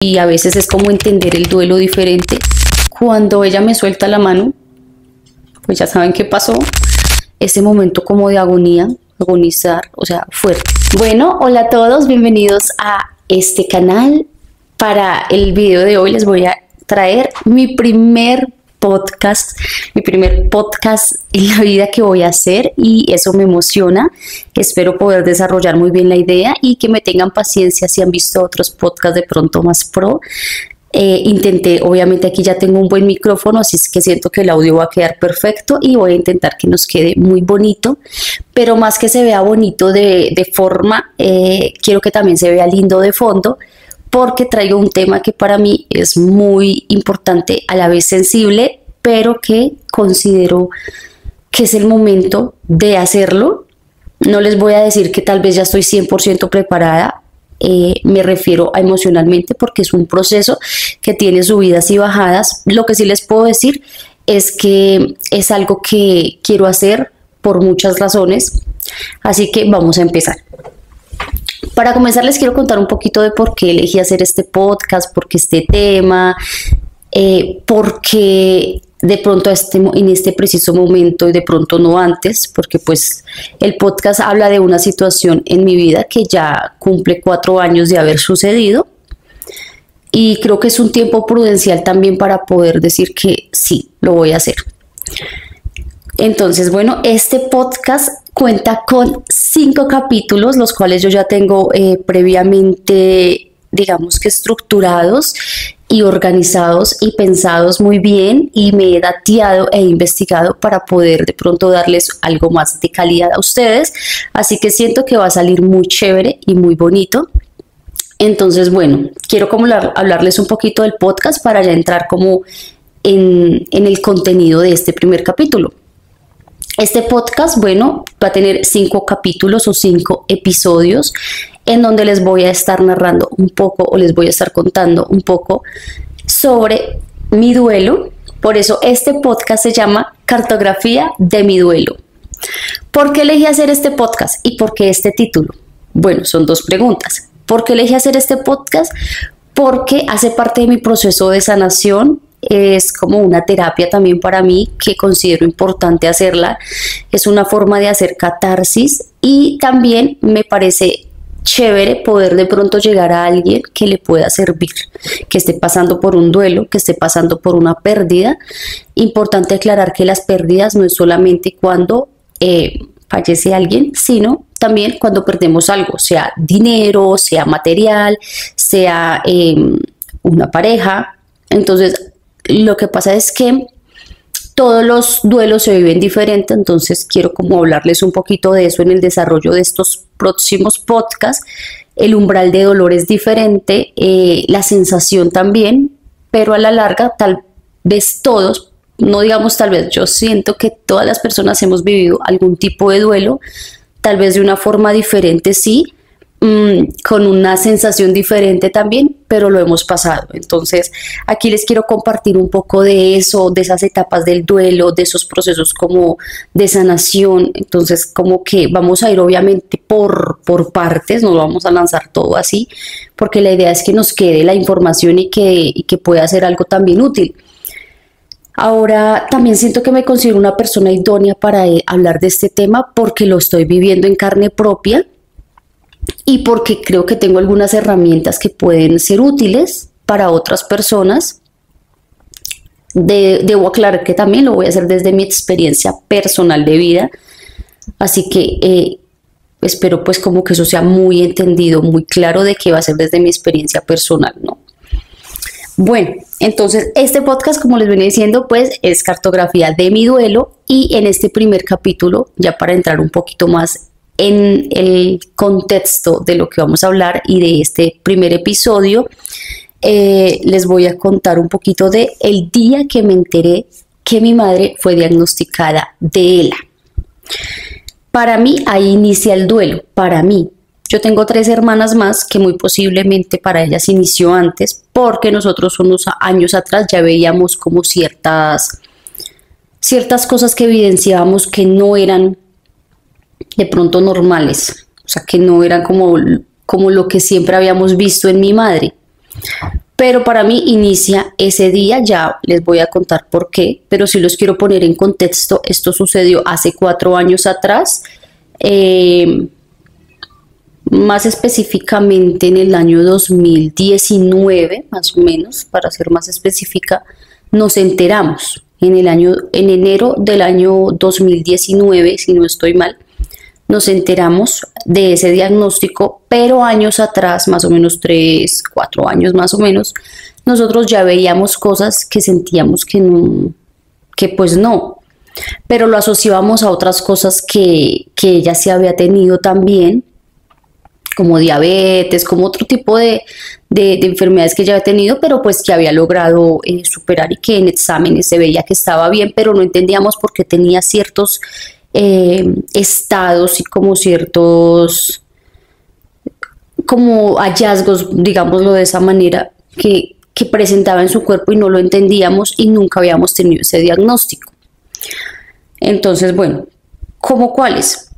y a veces es como entender el duelo diferente. Cuando ella me suelta la mano, pues ya saben qué pasó, ese momento como de agonía, agonizar, o sea, fuerte. Bueno, hola a todos, bienvenidos a este canal. Para el video de hoy les voy a traer mi primer podcast en la vida que voy a hacer, y eso me emociona. Espero poder desarrollar muy bien la idea y que me tengan paciencia si han visto otros podcasts de pronto más pro. Intenté, obviamente aquí ya tengo un buen micrófono, así es que siento que el audio va a quedar perfecto y voy a intentar que nos quede muy bonito, pero más que se vea bonito de forma, quiero que también se vea lindo de fondo, porque traigo un tema que para mí es muy importante, a la vez sensible, pero que considero que es el momento de hacerlo. No les voy a decir que tal vez ya estoy 100% preparada, me refiero a emocionalmente, porque es un proceso que tiene subidas y bajadas. Lo que sí les puedo decir es que es algo que quiero hacer por muchas razones, así que vamos a empezar. Para comenzar les quiero contar un poquito de por qué elegí hacer este podcast, por qué este tema, por qué de pronto en este preciso momento y de pronto no antes, porque pues el podcast habla de una situación en mi vida que ya cumple 4 años de haber sucedido, y creo que es un tiempo prudencial también para poder decir que sí, lo voy a hacer. Entonces, bueno, este podcast cuenta con 5 capítulos, los cuales yo ya tengo previamente, digamos que estructurados y organizados y pensados muy bien, y me he dateado e investigado para poder de pronto darles algo más de calidad a ustedes, así que siento que va a salir muy chévere y muy bonito. Entonces, bueno, quiero como hablarles un poquito del podcast para ya entrar como en el contenido de este primer capítulo. Este podcast, bueno, va a tener 5 capítulos o 5 episodios en donde les voy a estar narrando un poco, o les voy a estar contando un poco sobre mi duelo. Por eso este podcast se llama Cartografía de mi duelo. ¿Por qué elegí hacer este podcast y por qué este título? Bueno, son 2 preguntas. ¿Por qué elegí hacer este podcast? Porque hace parte de mi proceso de sanación. Es como una terapia también para mí, que considero importante hacerla. Es una forma de hacer catarsis, y también me parece chévere poder de pronto llegar a alguien que le pueda servir, que esté pasando por un duelo, que esté pasando por una pérdida. Importante aclarar que las pérdidas no es solamente cuando fallece alguien, sino también cuando perdemos algo, sea dinero, sea material, sea una pareja. Entonces, lo que pasa es que todos los duelos se viven diferente, entonces quiero como hablarles un poquito de eso en el desarrollo de estos próximos podcasts. El umbral de dolor es diferente, la sensación también, pero a la larga tal vez todos, no digamos tal vez, yo siento que todas las personas hemos vivido algún tipo de duelo, tal vez de una forma diferente, sí, con una sensación diferente también, pero lo hemos pasado. Entonces aquí les quiero compartir un poco de eso, de esas etapas del duelo, de esos procesos como de sanación. Entonces como que vamos a ir obviamente por partes, no lo vamos a lanzar todo así, porque la idea es que nos quede la información y que pueda ser algo también útil. Ahora también siento que me considero una persona idónea para hablar de este tema, porque lo estoy viviendo en carne propia, y porque creo que tengo algunas herramientas que pueden ser útiles para otras personas. Debo aclarar que también lo voy a hacer desde mi experiencia personal de vida, así que espero pues como que eso sea muy entendido, muy claro de que va a ser desde mi experiencia personal, ¿no? Bueno, entonces este podcast, como les venía diciendo, pues es Cartografía de mi duelo, y en este primer capítulo, ya para entrar un poquito más en el contexto de lo que vamos a hablar y de este primer episodio, les voy a contar un poquito de el día que me enteré que mi madre fue diagnosticada de ELA. Para mí ahí inicia el duelo, para mí. Yo tengo 3 hermanas más que muy posiblemente para ellas inició antes, porque nosotros unos años atrás ya veíamos como ciertas cosas que evidenciábamos que no eran de pronto normales, o sea, que no eran como lo que siempre habíamos visto en mi madre. Pero para mí inicia ese día, ya les voy a contar por qué, pero si los quiero poner en contexto, esto sucedió hace 4 años atrás, más específicamente en el año 2019, más o menos, para ser más específica, nos enteramos en enero del año 2019, si no estoy mal, nos enteramos de ese diagnóstico, pero años atrás, más o menos 3, 4 años más o menos, nosotros ya veíamos cosas que sentíamos que no, que pues no, pero lo asociábamos a otras cosas que ella sí había tenido también, como diabetes, como otro tipo de enfermedades que ella había tenido, pero pues que había logrado superar y que en exámenes se veía que estaba bien, pero no entendíamos por qué tenía ciertos estados y como ciertos como hallazgos, digámoslo de esa manera, que presentaba en su cuerpo y no lo entendíamos y nunca habíamos tenido ese diagnóstico. Entonces, bueno, ¿cómo cuáles?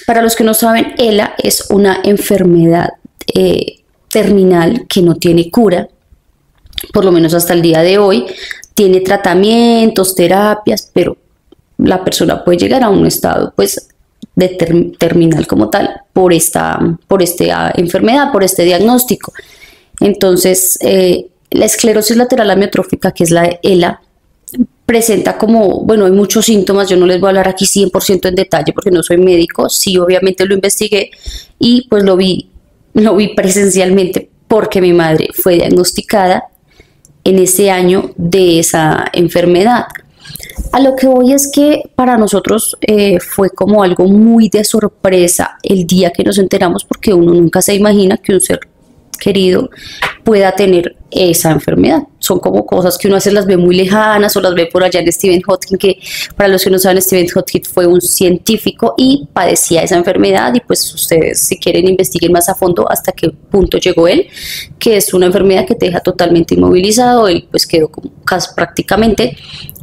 Para los que no saben, ELA es una enfermedad terminal que no tiene cura, por lo menos hasta el día de hoy. Tiene tratamientos, terapias, pero la persona puede llegar a un estado pues de terminal como tal por esta enfermedad, por este diagnóstico. Entonces, la esclerosis lateral amiotrófica, que es la ELA, presenta como, bueno, hay muchos síntomas, yo no les voy a hablar aquí 100% en detalle porque no soy médico, sí obviamente lo investigué y pues lo vi presencialmente porque mi madre fue diagnosticada en ese año de esa enfermedad. A lo que voy es que para nosotros fue como algo muy de sorpresa el día que nos enteramos, porque uno nunca se imagina que un ser querido pueda tener esa enfermedad. Son como cosas que uno a veces las ve muy lejanas o las ve por allá en Stephen Hawking, que para los que no saben, Stephen Hawking fue un científico y padecía esa enfermedad, y pues ustedes si quieren investiguen más a fondo hasta qué punto llegó él, que es una enfermedad que te deja totalmente inmovilizado. Él pues quedó como casi prácticamente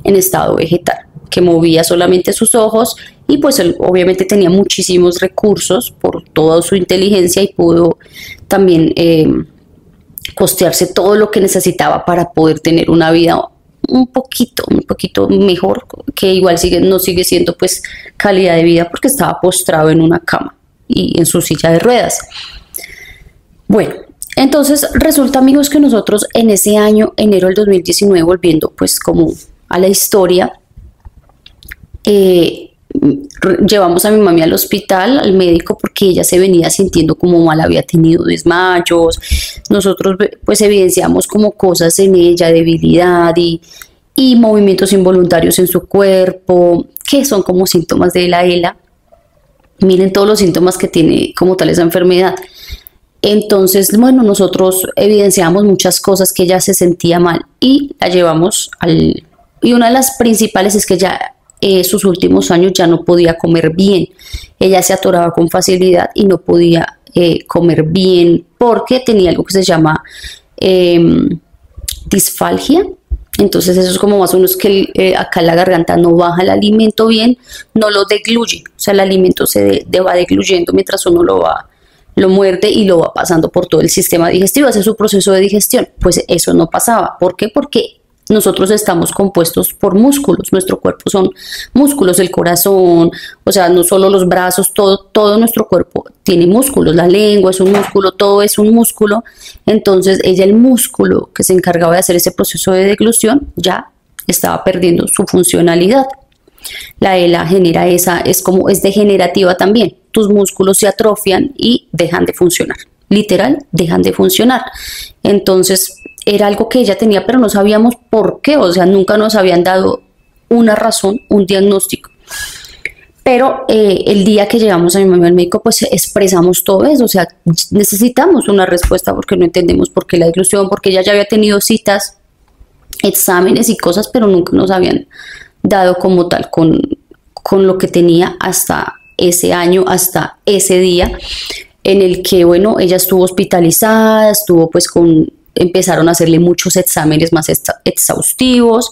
en estado vegetal, que movía solamente sus ojos y pues él obviamente tenía muchísimos recursos por toda su inteligencia y pudo también costearse todo lo que necesitaba para poder tener una vida un poquito mejor, que igual no sigue siendo pues calidad de vida porque estaba postrado en una cama y en su silla de ruedas. Bueno, entonces resulta, amigos, que nosotros en ese año, enero del 2019, volviendo pues como a la historia, llevamos a mi mami al hospital, al médico, porque ella se venía sintiendo como mal, había tenido desmayos. Nosotros pues evidenciamos como cosas en ella, debilidad y movimientos involuntarios en su cuerpo, que son como síntomas de la ELA. Miren todos los síntomas que tiene como tal esa enfermedad. Entonces, bueno, nosotros evidenciamos muchas cosas, que ella se sentía mal y la llevamos al... Y una de las principales es que ya sus últimos años ya no podía comer bien. Ella se atoraba con facilidad y no podía comer bien porque tenía algo que se llama disfalgia. Entonces eso es como más o menos que acá en la garganta no baja el alimento bien, no lo degluye. O sea, el alimento se va degluyendo mientras uno lo muerde y lo va pasando por todo el sistema digestivo, hace su proceso de digestión. Pues eso no pasaba. ¿Por qué? Porque nosotros estamos compuestos por músculos, nuestro cuerpo son músculos, el corazón, o sea, no solo los brazos, todo nuestro cuerpo tiene músculos, la lengua es un músculo, todo es un músculo. Entonces ella, el músculo que se encargaba de hacer ese proceso de deglución, ya estaba perdiendo su funcionalidad. La ELA genera es degenerativa también, tus músculos se atrofian y dejan de funcionar, literal, dejan de funcionar. Entonces era algo que ella tenía, pero no sabíamos por qué, o sea, nunca nos habían dado una razón, un diagnóstico. Pero el día que llegamos a mi mamá al médico, pues expresamos todo eso, o sea, necesitamos una respuesta porque no entendemos por qué la deglución, porque ella ya había tenido citas, exámenes y cosas, pero nunca nos habían dado como tal con lo que tenía hasta ese año, hasta ese día en el que, bueno, ella estuvo hospitalizada, estuvo pues empezaron a hacerle muchos exámenes más exhaustivos,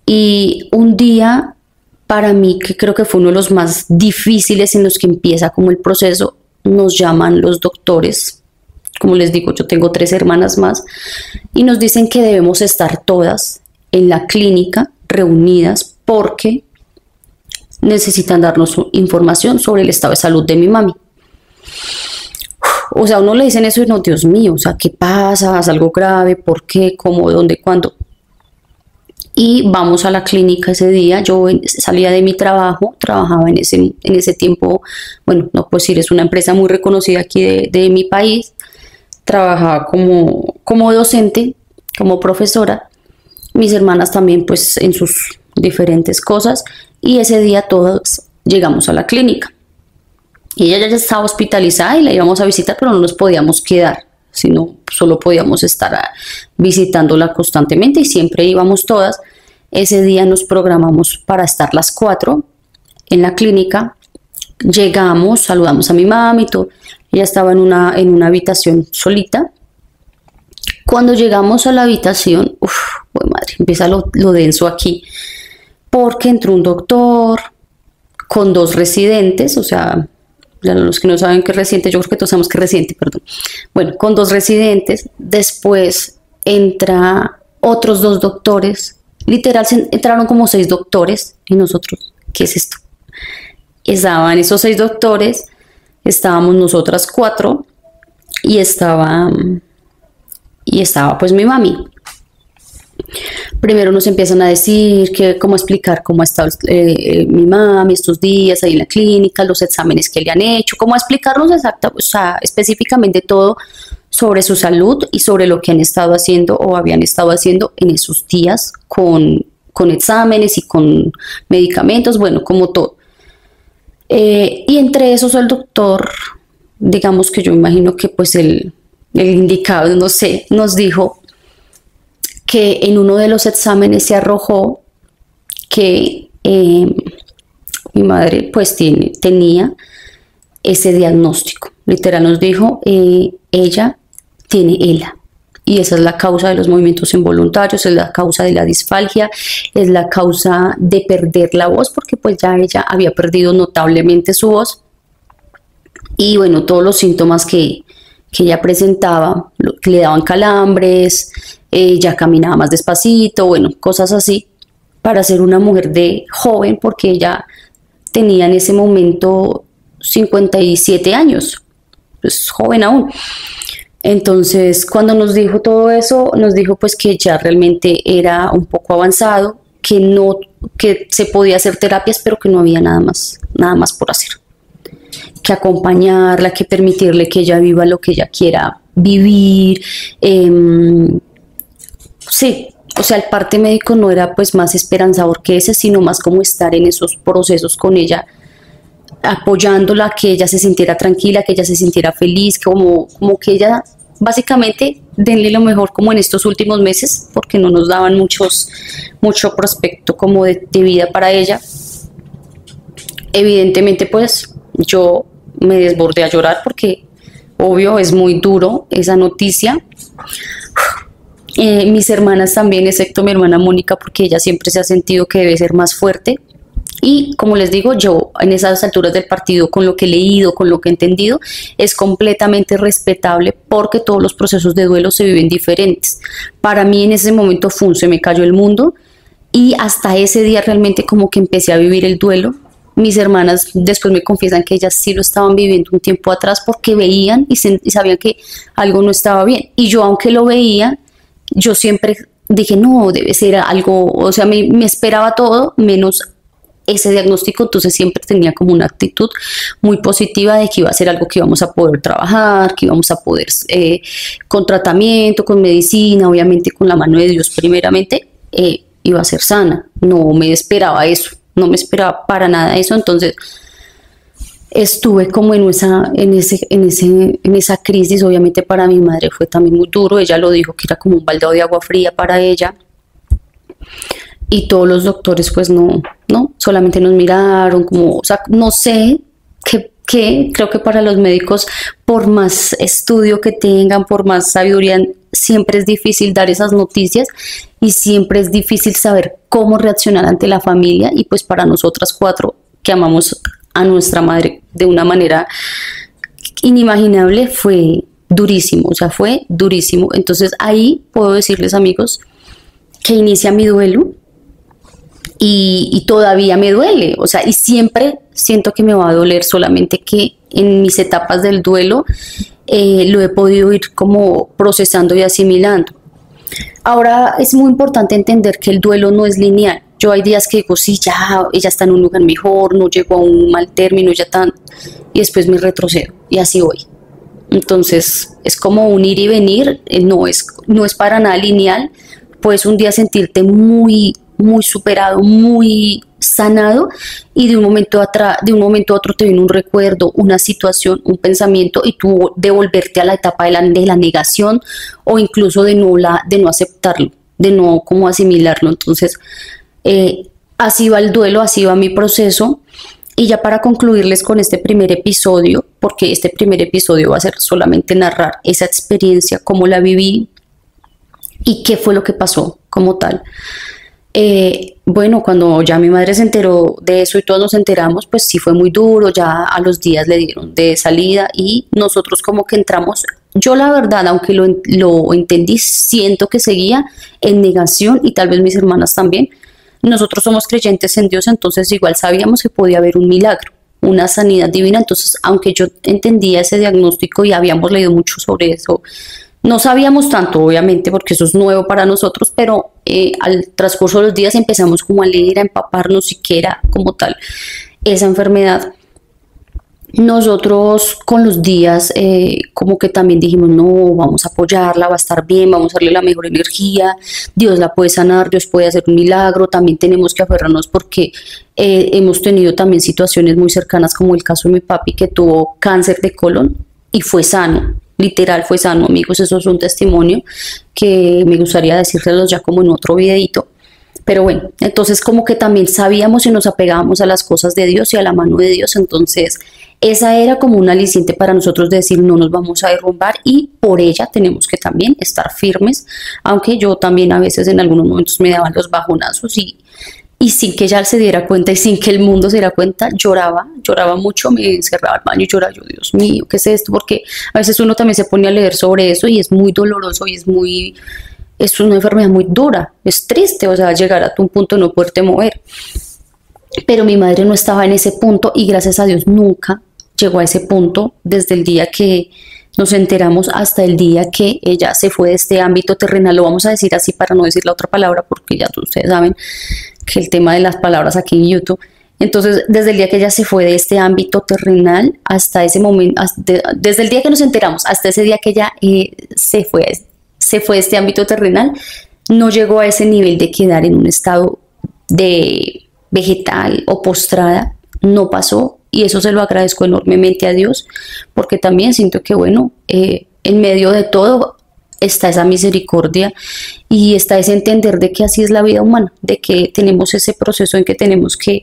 y un día para mí, que creo que fue uno de los más difíciles en los que empieza como el proceso, nos llaman los doctores Como les digo, yo tengo 3 hermanas más y nos dicen que debemos estar todas en la clínica reunidas porque necesitan darnos información sobre el estado de salud de mi mami. O sea, a uno le dicen eso y no, Dios mío, o sea, ¿qué pasa? ¿Es algo grave? ¿Por qué? ¿Cómo? ¿Dónde? ¿Cuándo? Y vamos a la clínica ese día. Yo salía de mi trabajo, trabajaba en ese tiempo, bueno, no puedo decir, es una empresa muy reconocida aquí de mi país. Trabajaba como docente, como profesora. Mis hermanas también, pues, en sus diferentes cosas. Y ese día todos llegamos a la clínica. Y ella ya estaba hospitalizada y la íbamos a visitar, pero no nos podíamos quedar, sino solo podíamos estar visitándola constantemente y siempre íbamos todas. Ese día nos programamos para estar las 4 en la clínica. Llegamos, saludamos a mi mami y todo. Ella estaba en una habitación solita. Cuando llegamos a la habitación, madre, empieza lo denso aquí, porque entró un doctor con 2 residentes, o sea, los que no saben qué es residente, yo creo que todos sabemos qué es residente, perdón. Bueno, con 2 residentes, después entra otros 2 doctores, literal entraron como 6 doctores y nosotros, ¿qué es esto? Estaban esos 6 doctores, estábamos nosotras 4 y estaba pues mi mami. Primero nos empiezan a decir que cómo explicar cómo ha estado mi mami estos días ahí en la clínica, los exámenes que le han hecho, cómo explicarnos específicamente todo sobre su salud y sobre lo que han estado haciendo o habían estado haciendo en esos días con exámenes y con medicamentos, bueno, como todo. Y entre esos el doctor, digamos que yo imagino que pues el indicado, no sé, nos dijo que en uno de los exámenes se arrojó que mi madre pues tenía ese diagnóstico. Literal nos dijo, ella tiene ELA y esa es la causa de los movimientos involuntarios, es la causa de la disfalgia, es la causa de perder la voz, porque pues ya ella había perdido notablemente su voz y bueno, todos los síntomas que ella presentaba, que le daban calambres, ya caminaba más despacito, bueno, cosas así, para ser una mujer de joven, porque ella tenía en ese momento 57 años, pues joven aún. Entonces, cuando nos dijo todo eso, nos dijo pues que ya realmente era un poco avanzado, que se podía hacer terapias, pero que no había nada más por hacer. Que acompañarla, que permitirle que ella viva lo que ella quiera vivir. Sí, o sea, el parte médico no era pues más esperanzador que ese, sino más como estar en esos procesos con ella, apoyándola, que ella se sintiera tranquila, que ella se sintiera feliz, como que ella, básicamente, denle lo mejor como en estos últimos meses, porque no nos daban mucho prospecto como de vida para ella. Evidentemente, pues, yo me desbordé a llorar porque, obvio, es muy duro esa noticia. Mis hermanas también, excepto mi hermana Mónica, porque ella siempre se ha sentido que debe ser más fuerte. Y como les digo, yo en esas alturas del partido, con lo que he leído, con lo que he entendido, es completamente respetable porque todos los procesos de duelo se viven diferentes. Para mí en ese momento se me cayó el mundo y hasta ese día realmente como que empecé a vivir el duelo. Mis hermanas después me confiesan que ellas sí lo estaban viviendo un tiempo atrás porque veían y sabían que algo no estaba bien. Y yo, aunque lo veía, yo siempre dije, no, debe ser algo, o sea, me esperaba todo menos ese diagnóstico. Entonces siempre tenía como una actitud muy positiva de que iba a ser algo que íbamos a poder trabajar, que íbamos a poder, con tratamiento, con medicina, obviamente con la mano de Dios primeramente, iba a ser sana. No me esperaba eso. No me esperaba para nada eso, entonces estuve como en esa crisis. Obviamente para mi madre fue también muy duro, ella lo dijo que era como un baldado de agua fría para ella, y todos los doctores pues no, solamente nos miraron como, o sea, no sé, creo que para los médicos, por más estudio que tengan, por más sabiduría, siempre es difícil dar esas noticias y siempre es difícil saber cómo reaccionar ante la familia. Y pues para nosotras 4 que amamos a nuestra madre de una manera inimaginable fue durísimo, o sea, fue durísimo. Entonces ahí puedo decirles, amigos, que inicia mi duelo y todavía me duele, o sea, y siempre siento que me va a doler, solamente que en mis etapas del duelo lo he podido ir como procesando y asimilando. Ahora es muy importante entender que el duelo no es lineal. Yo hay días que digo, sí, ya, ella está en un lugar mejor, no llegó a un mal término, ya tan, y después me retrocedo, y así voy. Entonces es como un ir y venir, no es para nada lineal. Puedes un día sentirte muy superado, muy sanado, y de un momento a otro te viene un recuerdo, una situación, un pensamiento, y tú devolverte a la etapa de la negación, o incluso de no aceptarlo, de no como asimilarlo. Entonces así va el duelo, así va mi proceso. Y ya para concluirles con este primer episodio, porque este primer episodio va a ser solamente narrar esa experiencia, cómo la viví y qué fue lo que pasó como tal. Bueno, cuando ya mi madre se enteró de eso y todos nos enteramos, pues sí fue muy duro. Ya a los días le dieron de salida y nosotros como que entramos. Yo la verdad, aunque lo entendí, siento que seguía en negación, y tal vez mis hermanas también. Nosotros somos creyentes en Dios, entonces igual sabíamos que podía haber un milagro, una sanidad divina. Entonces, aunque yo entendía ese diagnóstico y habíamos leído mucho sobre eso, no sabíamos tanto, obviamente, porque eso es nuevo para nosotros, pero al transcurso de los días empezamos como a leer, a empaparnos si que era como tal esa enfermedad. Nosotros con los días como que también dijimos, no, vamos a apoyarla, va a estar bien, vamos a darle la mejor energía, Dios la puede sanar, Dios puede hacer un milagro. También tenemos que aferrarnos porque hemos tenido también situaciones muy cercanas, como el caso de mi papi, que tuvo cáncer de colon y fue sano, literal fue sano, amigos. Eso es un testimonio que me gustaría decírselos ya como en otro videito. Pero bueno, entonces como que también sabíamos y nos apegábamos a las cosas de Dios y a la mano de Dios. Entonces esa era como un aliciente para nosotros de decir, no nos vamos a derrumbar, y por ella tenemos que también estar firmes. Aunque yo también a veces en algunos momentos me daban los bajonazos, y sin que ella se diera cuenta y sin que el mundo se diera cuenta, lloraba mucho, me encerraba al baño y lloraba. Yo, Dios mío, ¿qué es esto? Porque a veces uno también se pone a leer sobre eso y es muy doloroso y es una enfermedad muy dura, es triste, o sea, llegar a un punto de no poderte mover. Pero mi madre no estaba en ese punto, y gracias a Dios nunca llegó a ese punto, desde el día que nos enteramos hasta el día que ella se fue de este ámbito terrenal. Lo vamos a decir así para no decir la otra palabra, porque ya ustedes saben que el tema de las palabras aquí en YouTube. Entonces, desde el día que ella se fue de este ámbito terrenal hasta ese momento, desde el día que nos enteramos hasta ese día que ella se fue de este ámbito terrenal, no llegó a ese nivel de quedar en un estado de vegetal o postrada, no pasó. Y eso se lo agradezco enormemente a Dios, porque también siento que, bueno, en medio de todo está esa misericordia y está ese entender de que así es la vida humana, de que tenemos ese proceso en que tenemos que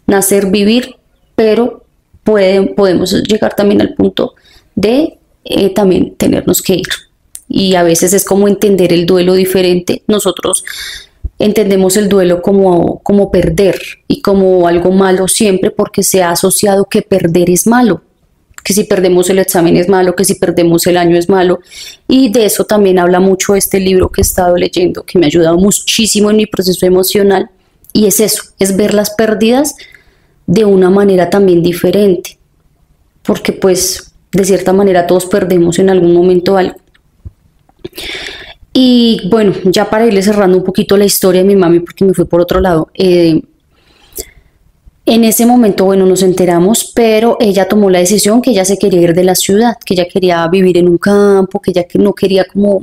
nacer, vivir, pero podemos llegar también al punto de también tenernos que ir. Y a veces es como entender el duelo diferente. Nosotros entendemos el duelo como perder y como algo malo siempre, porque se ha asociado que perder es malo, que si perdemos el examen es malo, que si perdemos el año es malo. Y de eso también habla mucho este libro que he estado leyendo, que me ha ayudado muchísimo en mi proceso emocional, y es eso, es ver las pérdidas de una manera también diferente, porque pues de cierta manera todos perdemos en algún momento algo. Y bueno, ya para irle cerrando un poquito la historia de mi mami, porque me fui por otro lado, en ese momento, bueno, nos enteramos, pero ella tomó la decisión que ella se quería ir de la ciudad, que ella quería vivir en un campo, que ella no quería como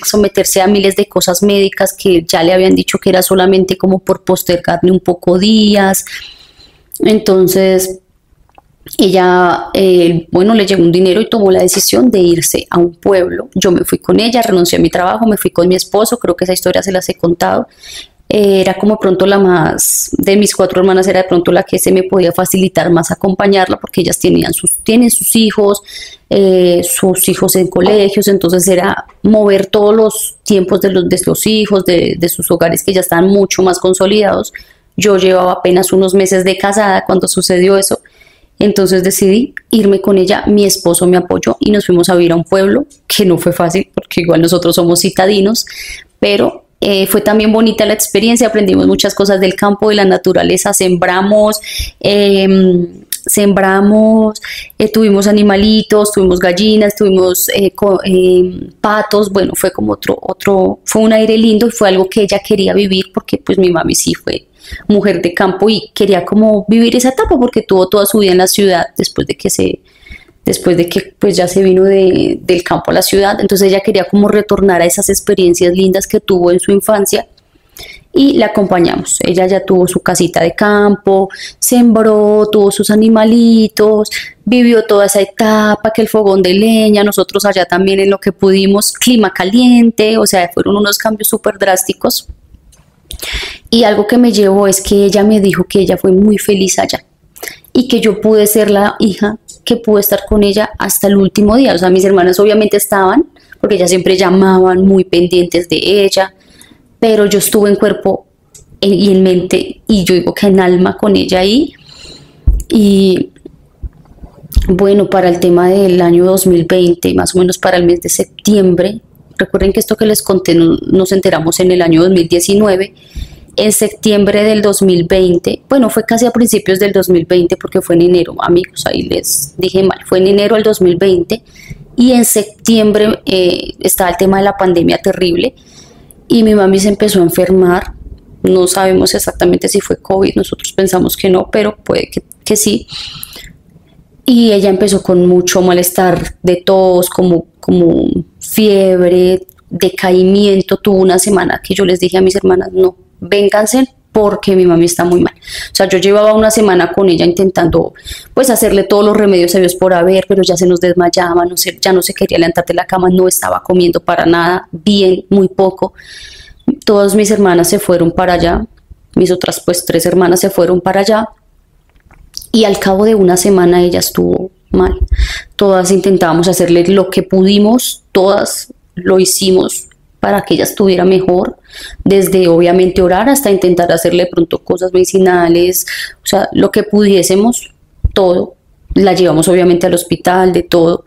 someterse a miles de cosas médicas que ya le habían dicho que era solamente como por postergarle un poco días. Entonces ella, bueno, le llegó un dinero y tomó la decisión de irse a un pueblo. Yo me fui con ella, renuncié a mi trabajo, me fui con mi esposo. Creo que esa historia se las he contado. Era como pronto la más, de mis 4 hermanas, era de pronto la que se me podía facilitar más acompañarla, porque ellas tienen sus hijos en colegios. Entonces era mover todos los tiempos de los hijos, de sus hogares que ya estaban mucho más consolidados. Yo llevaba apenas unos meses de casada cuando sucedió eso. Entonces decidí irme con ella, mi esposo me apoyó y nos fuimos a vivir a un pueblo que no fue fácil porque igual nosotros somos citadinos, pero fue también bonita la experiencia, aprendimos muchas cosas del campo, de la naturaleza, tuvimos animalitos, tuvimos gallinas, tuvimos patos, bueno, fue como fue un aire lindo y fue algo que ella quería vivir porque pues mi mami sí fue mujer de campo y quería como vivir esa etapa porque tuvo toda su vida en la ciudad después de que pues ya se vino del campo a la ciudad, entonces ella quería como retornar a esas experiencias lindas que tuvo en su infancia y la acompañamos. Ella ya tuvo su casita de campo, sembró, tuvo sus animalitos, vivió toda esa etapa, que el fogón de leña, nosotros allá también en lo que pudimos, clima caliente, o sea, fueron unos cambios súper drásticos. Y algo que me llevó es que ella me dijo que ella fue muy feliz allá y que yo pude ser la hija que pude estar con ella hasta el último día. O sea, mis hermanas obviamente estaban, porque ellas siempre llamaban, muy pendientes de ella, pero yo estuve en cuerpo y en mente, y yo digo que en alma con ella ahí. Y bueno, para el tema del año 2020, más o menos para el mes de septiembre, recuerden que esto que les conté nos enteramos en el año 2019, en septiembre del 2020, bueno, fue casi a principios del 2020 porque fue en enero, amigos, ahí les dije mal, fue en enero del 2020 y en septiembre estaba el tema de la pandemia terrible y mi mami se empezó a enfermar, no sabemos exactamente si fue COVID, nosotros pensamos que no, pero puede que sí, y ella empezó con mucho malestar de tos, como fiebre, decaimiento, tuvo una semana que yo les dije a mis hermanas, no, vénganse porque mi mami está muy mal. O sea, yo llevaba una semana con ella intentando pues hacerle todos los remedios a Dios por haber, pero ya se nos desmayaba, ya no se quería levantar de la cama, no estaba comiendo para nada, bien, muy poco. Todas mis hermanas se fueron para allá, mis otras pues 3 hermanas se fueron para allá y al cabo de una semana ella estuvo mal. Todas intentábamos hacerle lo que pudimos, todas lo hicimos para que ella estuviera mejor, desde obviamente orar hasta intentar hacerle de pronto cosas medicinales, o sea, lo que pudiésemos, todo. La llevamos obviamente al hospital, de todo,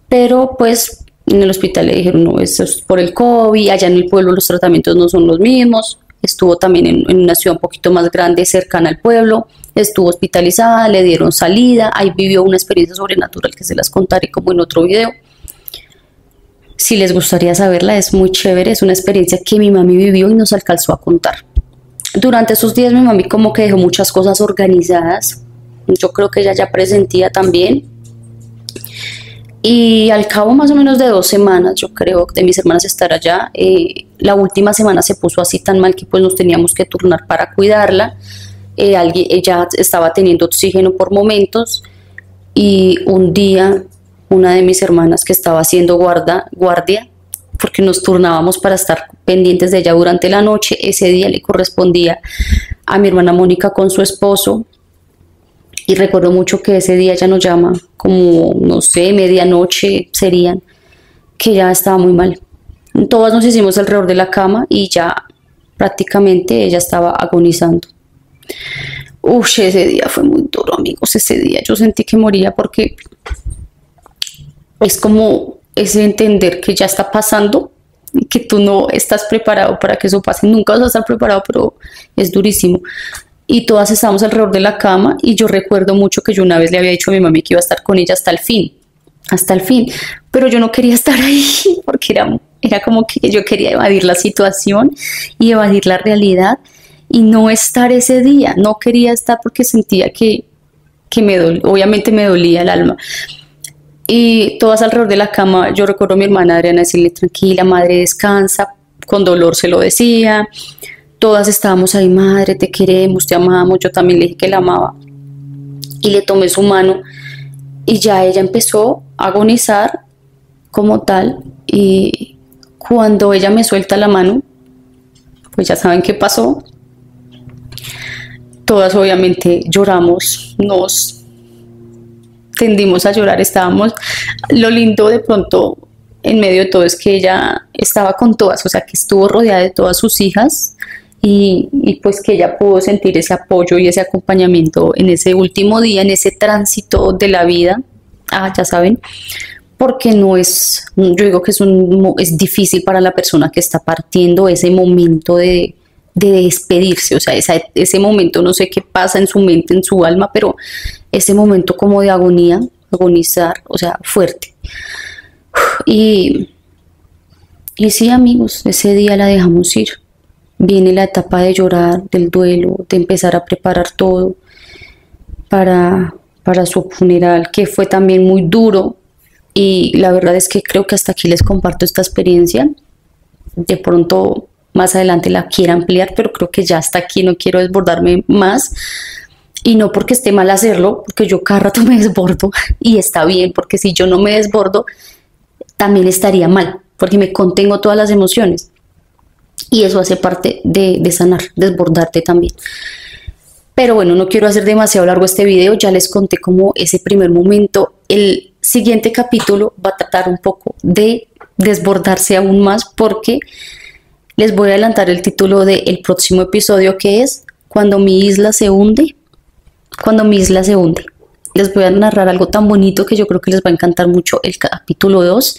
pero pues en el hospital le dijeron, no, eso es por el COVID, allá en el pueblo los tratamientos no son los mismos. Estuvo también en una ciudad un poquito más grande, cercana al pueblo, estuvo hospitalizada, le dieron salida, ahí vivió una experiencia sobrenatural que se las contaré como en otro video. Si les gustaría saberla, es muy chévere, es una experiencia que mi mami vivió y nos alcanzó a contar. Durante esos días mi mami como que dejó muchas cosas organizadas, yo creo que ella ya presentía también. Y al cabo más o menos de 2 semanas, yo creo, de mis hermanas estar allá, la última semana se puso así tan mal que pues nos teníamos que turnar para cuidarla. Ella estaba teniendo oxígeno por momentos y un día una de mis hermanas que estaba haciendo guardia, porque nos turnábamos para estar pendientes de ella durante la noche, ese día le correspondía a mi hermana Mónica con su esposo. Y recuerdo mucho que ese día ella nos llama, como, no sé, medianoche serían, que ya estaba muy mal. Todas nos hicimos alrededor de la cama y ya prácticamente ella estaba agonizando. Uf, ese día fue muy duro, amigos, ese día yo sentí que moría porque es como ese entender que ya está pasando y que tú no estás preparado para que eso pase. Nunca vas a estar preparado, pero es durísimo. Y todas estábamos alrededor de la cama y yo recuerdo mucho que yo una vez le había dicho a mi mami que iba a estar con ella hasta el fin, pero yo no quería estar ahí porque era como que yo quería evadir la situación y evadir la realidad y no estar ese día, no quería estar porque sentía que obviamente me dolía el alma. Y todas alrededor de la cama, yo recuerdo a mi hermana Adriana decirle, tranquila, madre, descansa, con dolor se lo decía. Todas estábamos ahí, madre, te queremos, te amamos, yo también le dije que la amaba. Y le tomé su mano y ya ella empezó a agonizar como tal. Y cuando ella me suelta la mano, pues ya saben qué pasó. Todas obviamente lloramos, nos tendimos a llorar, lo lindo de pronto en medio de todo es que ella estaba con todas, o sea que estuvo rodeada de todas sus hijas y pues que ella pudo sentir ese apoyo y ese acompañamiento en ese último día, en ese tránsito de la vida. Ya saben, porque no es, yo digo que es difícil para la persona que está partiendo ese momento de despedirse, o sea, ese momento, no sé qué pasa en su mente, en su alma, pero ese momento como de agonía, agonizar, o sea, fuerte. Y sí, amigos, ese día la dejamos ir. Viene la etapa de llorar, del duelo, de empezar a preparar todo para su funeral, que fue también muy duro. Y la verdad es que creo que hasta aquí les comparto esta experiencia. De pronto más adelante la quiera ampliar, pero creo que ya hasta aquí, no quiero desbordarme más. Y no porque esté mal hacerlo, porque yo cada rato me desbordo y está bien, porque si yo no me desbordo, también estaría mal, porque me contengo todas las emociones. Y eso hace parte de sanar, desbordarte también. Pero bueno, no quiero hacer demasiado largo este video, ya les conté como ese primer momento. El siguiente capítulo va a tratar un poco de desbordarse aún más, porque les voy a adelantar el título del próximo episodio, que es Cuando mi isla se hunde. Cuando mi isla se hunde. Les voy a narrar algo tan bonito que yo creo que les va a encantar mucho, el capítulo 2,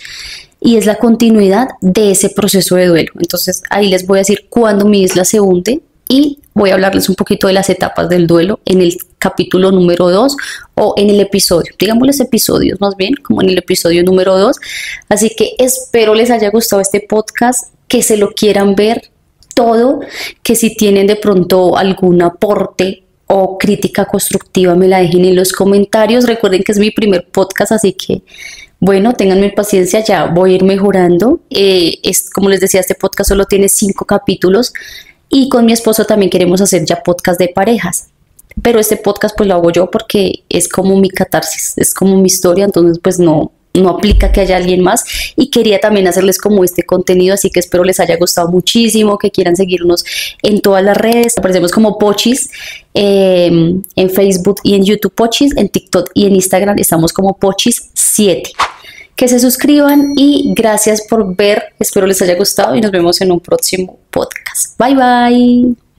y es la continuidad de ese proceso de duelo. Entonces ahí les voy a decir cuando mi isla se hunde, y voy a hablarles un poquito de las etapas del duelo en el capítulo número 2 o en el episodio, digámosles episodios más bien, como en el episodio número 2. Así que espero les haya gustado este podcast, que se lo quieran ver todo, que si tienen de pronto algún aporte o crítica constructiva me la dejen en los comentarios. Recuerden que es mi primer podcast, así que bueno, ténganme paciencia, ya voy a ir mejorando. Como les decía, este podcast solo tiene 5 capítulos y con mi esposo también queremos hacer ya podcast de parejas. Pero este podcast pues lo hago yo porque es como mi catarsis, es como mi historia, entonces pues no aplica que haya alguien más, y quería también hacerles como este contenido, así que espero les haya gustado muchísimo, que quieran seguirnos en todas las redes. Aparecemos como Pochis, en Facebook y en YouTube Pochis, en TikTok y en Instagram estamos como Pochis7. Que se suscriban y gracias por ver, espero les haya gustado y nos vemos en un próximo podcast. Bye bye.